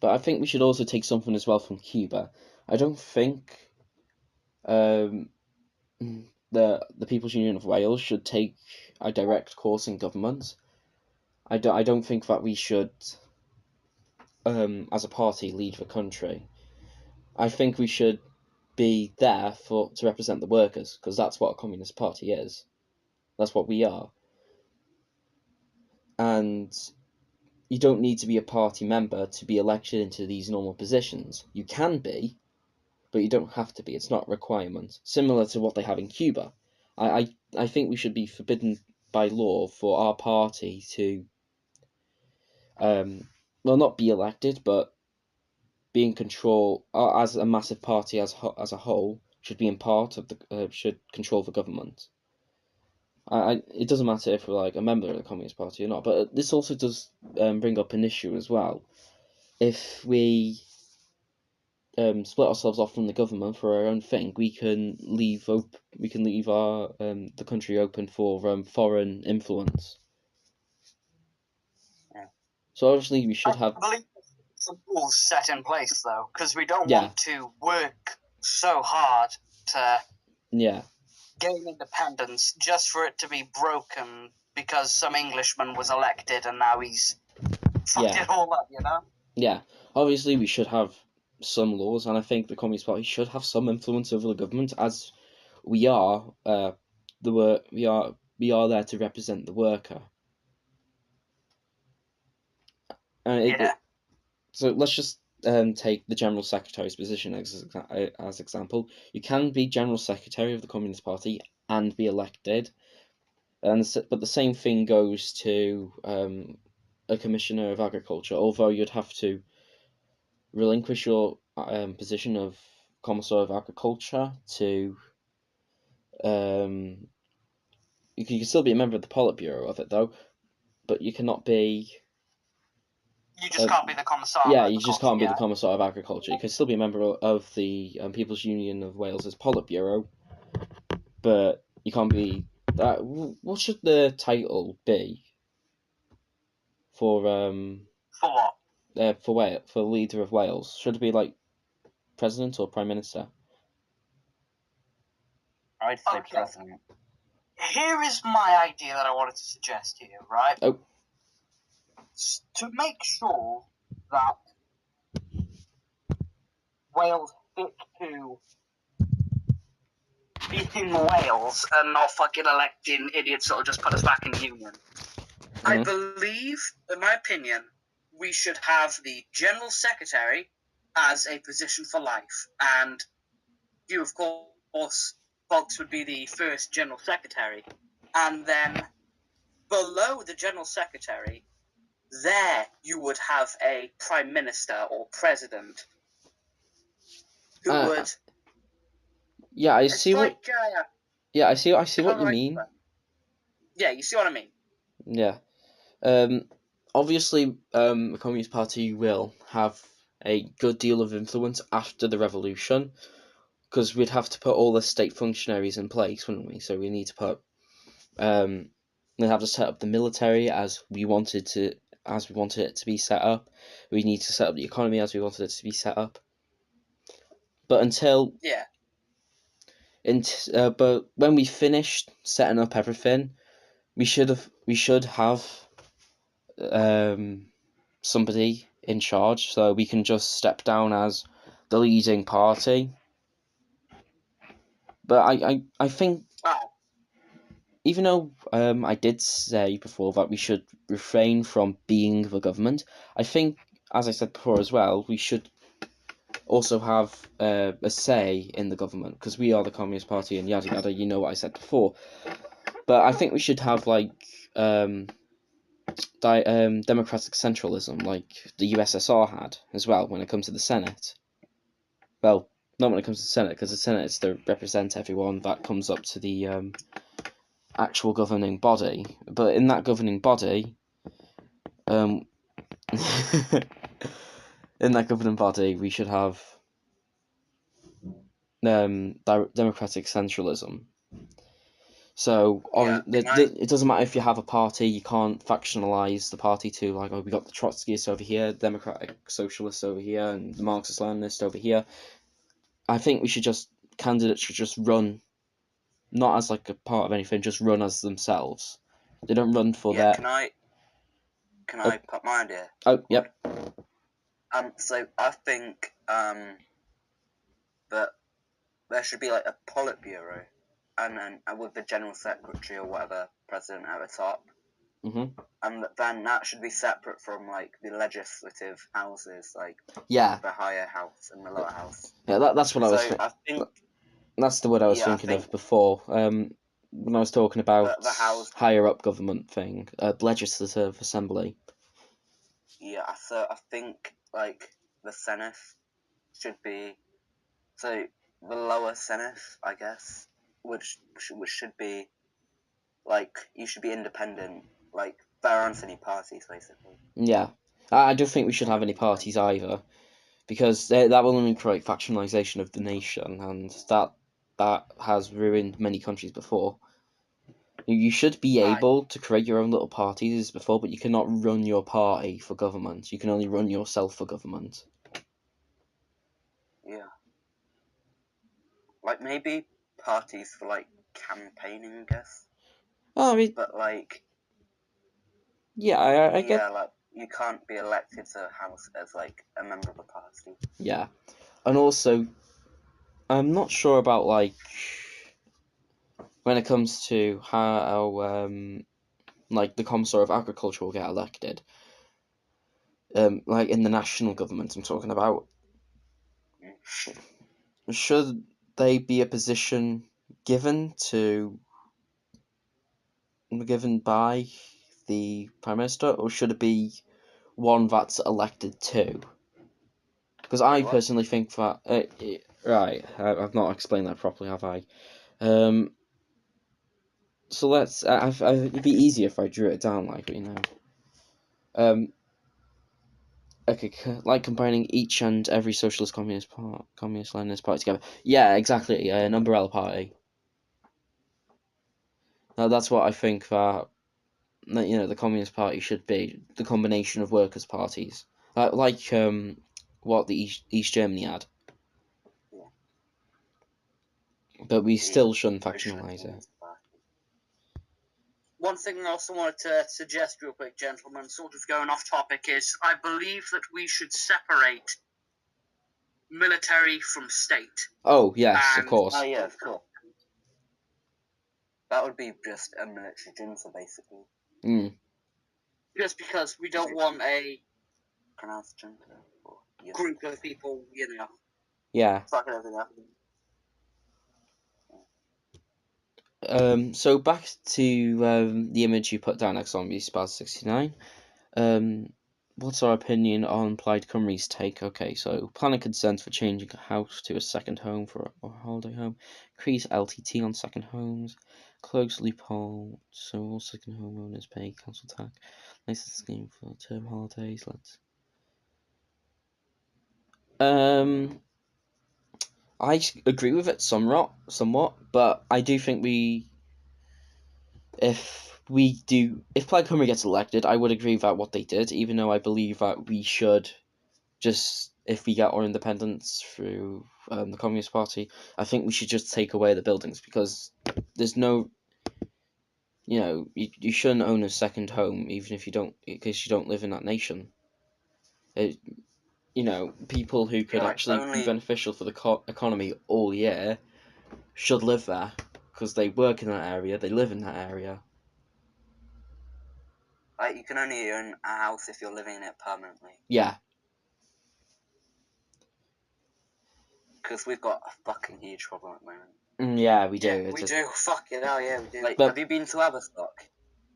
But I think we should also take something as well from Cuba. I don't think the People's Union of Wales should take a direct course in government. I don't think that we should, as a party, lead the country. I think we should be there to represent the workers, because that's what a communist party is. That's what we are. And you don't need to be a party member to be elected into these normal positions. You can be, but you don't have to be. It's not a requirement. Similar to what they have in Cuba. I think we should be forbidden by law for our party to, not be elected, but be in control, as a massive party as a whole, should be in part of should control the government. It doesn't matter if we're like a member of the Communist Party or not, but this also does bring up an issue as well. If we split ourselves off from the government for our own thing, we can leave our the country open for foreign influence. Yeah. So obviously we should have. I believe some rules set in place though, because we don't Yeah. want to work so hard to Yeah. gain independence just for it to be broken because some Englishman was elected and now he's fucked Yeah. it all up, you know? Yeah. Obviously we should have some laws, and I think the Communist Party should have some influence over the government, as we are we are there to represent the worker. So let's just take the General Secretary's position as example. You can be General Secretary of the Communist Party and be elected, but the same thing goes to a Commissioner of Agriculture, although you'd have to relinquish your position of Commissar of Agriculture to you can still be a member of the Politburo of it though, but you cannot be. You just can't be the Commissar. Yeah, you just can't be the Commissar of Agriculture. You can still be a member of the People's Union of Wales' Politburo, but you can't be. What should the title be for what? For leader of Wales? Should it be like President or Prime Minister? I'd say President. Here is my idea that I wanted to suggest here, right? Oh. To make sure that Wales stick to being Wales and not fucking electing idiots that'll just put us back in the Union. I believe, in my opinion, we should have the General Secretary as a position for life, and you, of course, Fox would be the first General Secretary, and then below the General Secretary, there you would have a Prime Minister or President who would. Yeah, I It's see like, what. Yeah, I see what you mean. Yeah, you see what I mean. Yeah. Obviously, the Communist Party will have a good deal of influence after the revolution, because we'd have to put all the state functionaries in place, wouldn't we? So we need to put, we'd have to set up the military as we wanted it to be set up. We need to set up the economy as we wanted it to be set up. But until but when we finished setting up everything, we should have somebody in charge, so we can just step down as the leading party. But I think, even though I did say before that we should refrain from being the government, I think, as I said before as well, we should also have a say in the government, because we are the Communist Party and yada yada, you know what I said before. But I think we should have, like, democratic centralism, like the USSR had as well when it comes to the Senate. Well, not when it comes to the Senate, because the Senate is to represent everyone that comes up to the actual governing body. But in that governing body, in that governing body, we should have democratic centralism. So it doesn't matter if you have a party, you can't factionalize the party to, like, oh, we got the Trotskyists over here, Democratic Socialists over here, and the Marxist Leninists over here. I think candidates should just run, not as like a part of anything, just run as themselves. They don't run for their. Can I put my idea? Oh, yep. So I think that there should be like a Politburo, and with the General Secretary or whatever president at the top. And then that should be separate from, like, the legislative houses, like the higher house and the lower house. Yeah, that's what I was thinking. That's the word I was thinking of before. When I was talking about the house, higher up government thing, legislative assembly. Yeah, so I think, like, the Senate should be, so the lower Senate, I guess, which should be, like, you should be independent, like, there aren't any parties, basically. Yeah, I don't think we should have any parties either, because that will only create factionalization of the nation, and that has ruined many countries before. You should be able to create your own little parties as before, but you cannot run your party for government. You can only run yourself for government. Yeah. Like, maybe parties for, like, campaigning, I guess. Oh, I mean, but, like, yeah, I get. Yeah, like, you can't be elected to House as, like, a member of a party. Yeah, and also, I'm not sure about, like, when it comes to how like, the Commissar of Agriculture will get elected. Like, in the national government, I'm talking about. Should they be a position given by the Prime Minister, or should it be one that's elected to? Because I personally think that right, I've not explained that properly, have I? So let's. It'd be easier if I drew it down, like, you know. Okay, like combining each and every socialist, communist, Leninist party together. Yeah, exactly. An umbrella party. Now that's what I think that, you know, the Communist Party should be, the combination of workers' parties, like what the East Germany had. Yeah. But we still shouldn't factionalize it. One thing I also wanted to suggest real quick, gentlemen, sort of going off topic, is I believe that we should separate military from state. Oh yes, of And- course. Oh yeah, of course. That would be just a military junta, basically. Mm. Just because we don't want a Pronounced junta. Or, yeah. group of people, Yeah. Fucking everything up. So back to the image you put down, Zombie Spaz 69. What's our opinion on Plaid Cymru's take? Okay, so planning consent for changing a house to a second home for a holiday home, increase LTT on second homes, close loophole so all second homeowners pay council tax, license scheme for term holidays. I agree with it somewhat, but I do think if Plaid Cymru gets elected, I would agree with what they did, even though I believe that we should just, if we get our independence through the Communist Party, I think we should just take away the buildings, because there's no, you shouldn't own a second home, even if because you don't live in that nation. People who could actually be beneficial for the economy all year should live there, because they work in that area, they live in that area. You can only own a house if you're living in it permanently. Yeah. Because we've got a fucking huge problem at the moment. Yeah, we do. Yeah, we do. Fucking hell, yeah, we do. Like, But- have you been to Aberstock?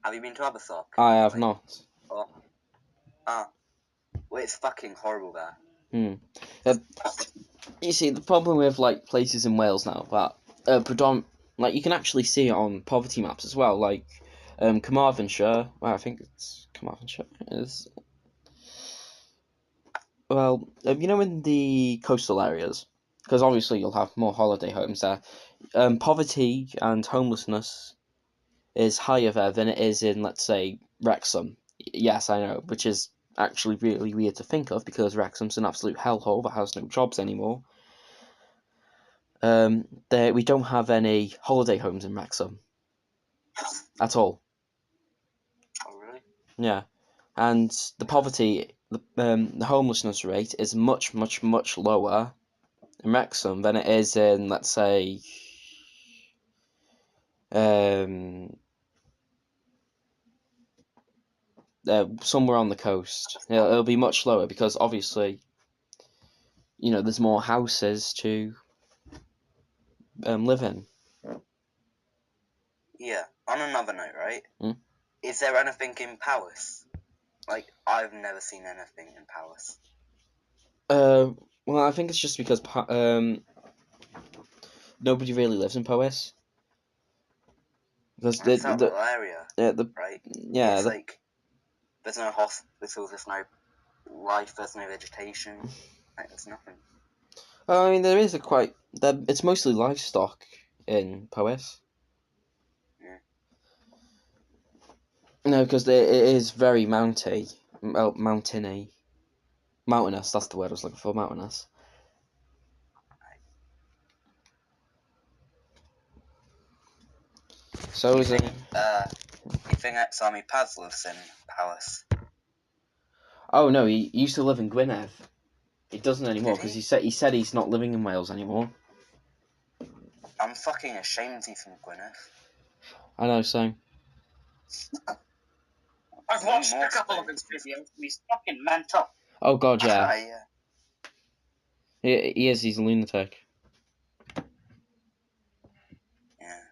Have you been to Aberstock? I have Like, not. Oh. Well, it's fucking horrible there. You see, the problem with places in Wales now that you can actually see it on poverty maps as well. Like Carmarthenshire, well, I think it's Carmarthenshire is. Well, in the coastal areas, because obviously you'll have more holiday homes there. Poverty and homelessness is higher there than it is in, let's say, Wrexham. Yes, I know, which is actually really weird to think of, because Wrexham's an absolute hellhole that has no jobs anymore. We don't have any holiday homes in Wrexham at all. Oh, really? Yeah, and the poverty, the homelessness rate is much, much, much lower in Wrexham than it is in, let's say, somewhere on the coast. It'll be much lower, because obviously, there's more houses to live in. Yeah. On another note, right? Mm. Is there anything in Powys? Like, I've never seen anything in Powys. Well, I think it's just because nobody really lives in Powys. Because It's that little area, right? yeah, It's like, there's no hospitals, there's no life, there's no vegetation. Like, there's nothing. I mean, there is it's mostly livestock in Powys. Yeah. No, because it is very mountainy. Mountainous, that's the word I was looking for, mountainous. So is it... You think ex-army Paz lives in Powys? Oh no, he used to live in Gwynedd. He doesn't anymore, Did because he? he said he's not living in Wales anymore. I'm fucking ashamed he's from Gwynedd. I know, so... I've watched a couple of his videos, and he's fucking meant up. Oh god, yeah. Yeah. He is, he's a lunatic. Yeah.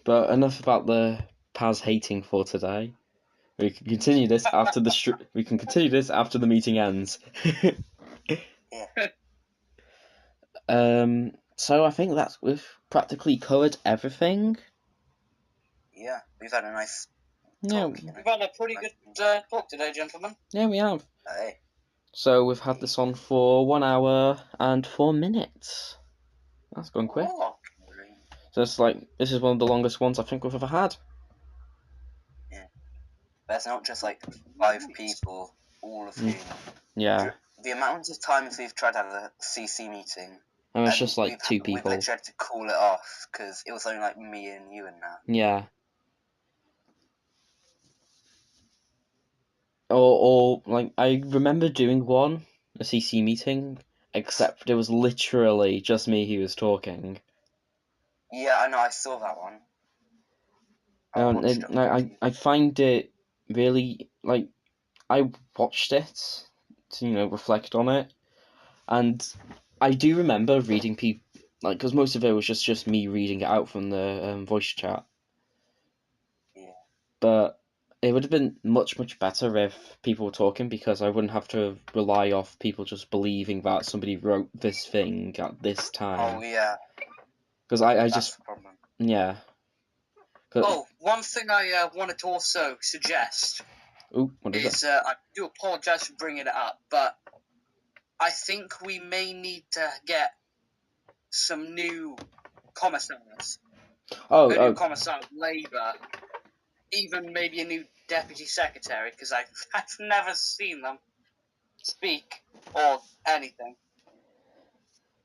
But enough about the Paz hating for today. We can continue this after the meeting ends. Yeah. So I think we've practically covered everything. Yeah, we've had a nice Yeah, talk. We've had a pretty good talk today, gentlemen. yeah, we have. Hey. So we've had this on for 1 hour and 4 minutes. That's gone quick. Oh. So this is one of the longest ones I think we've ever had. Yeah. There's not just like 5 people, all of whom. Yeah. The amount of times we've tried to have a CC meeting. And it's just like 2 people. We've tried to call it off because it was only like me and you and that. Yeah. Or like I remember doing one a CC meeting, except it was literally just me who was talking. Yeah, I know. I saw that one. I watched it on YouTube. I find it really, like, I watched it to, reflect on it, and I do remember reading people, like, because most of it was just me reading it out from the voice chat. Yeah. But it would have been much, much better if people were talking, because I wouldn't have to rely off people just believing that somebody wrote this thing at this time. Oh yeah. Because I That's just, the problem. yeah. Oh, one thing I wanted to also suggest Ooh, what is it? is I do apologise for bringing it up, but I think we may need to get some new commissars. A Oh, new commissar of labour, even maybe a new deputy secretary, because I've never seen them speak or anything.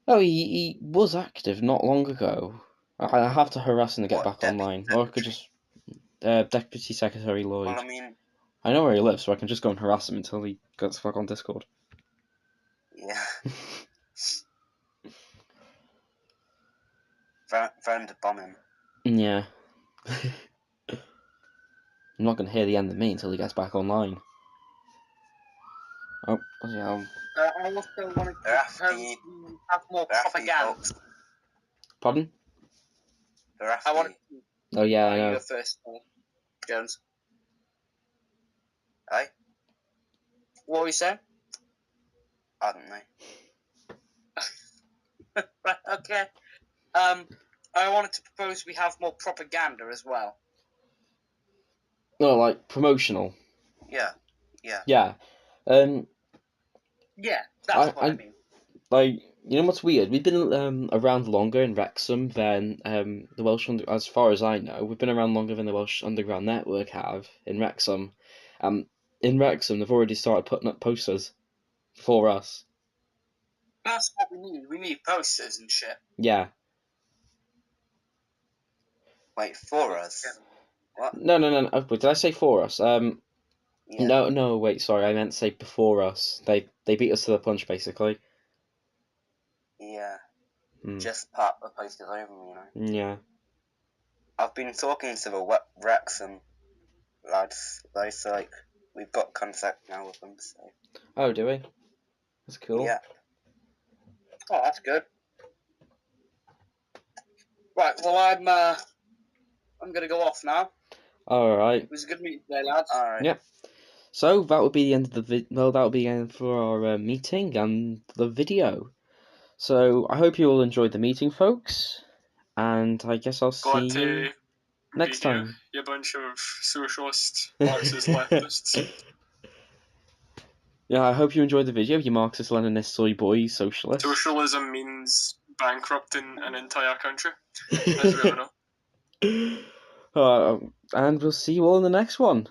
oh, he was active not long ago. I have to harass him to get What, back deputy online, or I could just Deputy Secretary Lloyd. Well, I mean, I know where he lives, so I can just go and harass him until he gets back on Discord. yeah. Round to bomb him. Yeah. I'm not going to hear the end of me until he gets back online. Oh, yeah. I also wanted They're after to you. have more They're after you, propaganda. folks. Pardon? They're after I want you. Oh, yeah, I you know. go first, Jones. Aye? What were you saying? I don't know. Right, okay. I wanted to propose we have more propaganda as well. No, like, promotional. Yeah. Yeah. Yeah. Yeah, that's what I mean. Like, you know what's weird? We've been around longer in Wrexham than the Welsh as far as I know. We've been around longer than the Welsh Underground Network have in Wrexham. In Wrexham, they've already started putting up posters for us. That's what we need. We need posters and shit. Yeah. Wait, for us? What? No. Oh, wait, did I say for us? Yeah. No. Wait, sorry. I meant to say before us. They beat us to the punch, basically. Yeah. Hmm. Just part the posters over me, you know. Yeah. I've been talking to the Wrexham lads. So, like, we've got contact now with them, so. Oh, do we? That's cool. Yeah. Oh, that's good. Right, well, I'm gonna go off now. All right. It was a good meeting today, lads. Alright. Yep. So that would be the end of the that would be the end for our meeting and the video. So I hope you all enjoyed the meeting, folks, and I guess I'll see Glad you to next meet you, time. you bunch of socialist, Marxist leftists. Yeah, I hope you enjoyed the video, you Marxist, Leninist, soy boy, socialist. Socialism means bankrupting an entire country, as we all know. And we'll see you all in the next one.